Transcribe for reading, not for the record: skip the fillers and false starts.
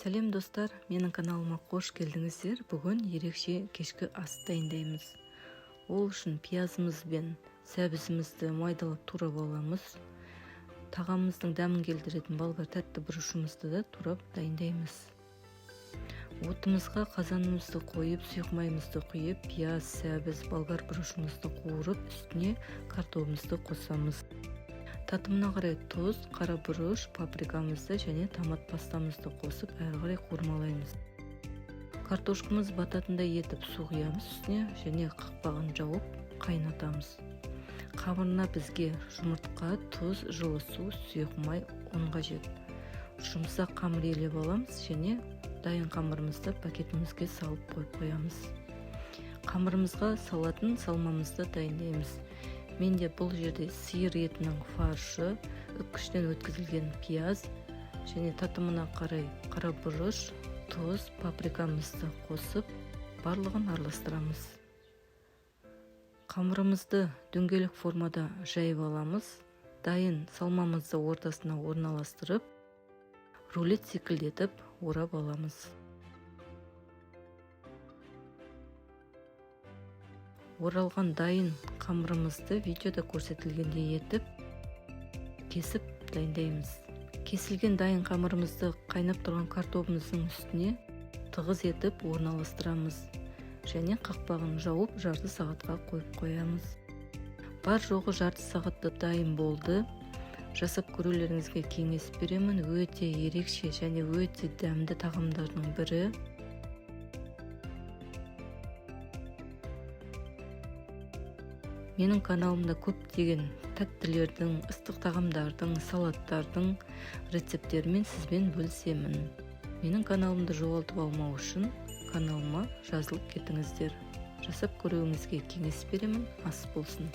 Сәлем достар, менің каналыма қош келдіңіздер. Бүгін ерекше кешкі ас дайындаймыз. Ол үшін пиязымыз бен сәбізімізді майдалап турап аламыз. Тағамымыздың дәмін келтіретін болгар тәтті бұрышымызды да турап дайындаймыз. Отымызға қазанымызды қойып, сұйық майымызды құйып, пияз, сәбіз, болгар бұрышымызды қуырып, үстіне картопымызды қосамыз. Татымына қарай тұз, қара бұрыш, паприкамызды және томат пастамызды қосып, әрі қарай қуырмалаймыз. Картошкамыз бататындай етіп су құямыз үстіне және қақпағын жауып қайнатамыз. Қамырына бізге жұмыртқа, тұз, жылы су, сұйық май, ұн қажет. Жұмсақ қамыр елеп аламыз және дайын қамырымызды пакетімізге салып қойып қоямыз. Қамырымызға салатын салмамызды дайындаймыз. Менде бұл жерде сиыр етінің фаршы, үккіштен өткізілген пияз және татымына қарай қара бұрыш, тұз, паприкамызды қосып, барлығын араластырамыз. Қамырымызды дөңгелек формада жайып аламыз. Дайын салмамызды ортасына орналастырып, рулет секілдетіп орап аламыз. Оралған дайын қамырымызды видеода көрсетілгендей етіп кесіп дайындаймыз. Кесілген дайын қамырымызды қайнап тұрған картопымыздың үстіне тығыз етіп орналастырамыз және қақпағын жауып жарты сағатқа қойып қоямыз. Бар жоғы жарты сағатта дайын болды. Жасап көрулеріңізге кеңес беремін. Өте ерекше және өте дәмді тағамдардың бірі. Менің каналымда көптеген тәттілердің, ыстық тағамдардың, салаттардың рецепттерімен сізбен бөлісемін. Менің каналымды жоғалтып алмау үшін каналыма жазылып кетіңіздер. Жасап көруіңізге кеңес беремін. Ас болсын.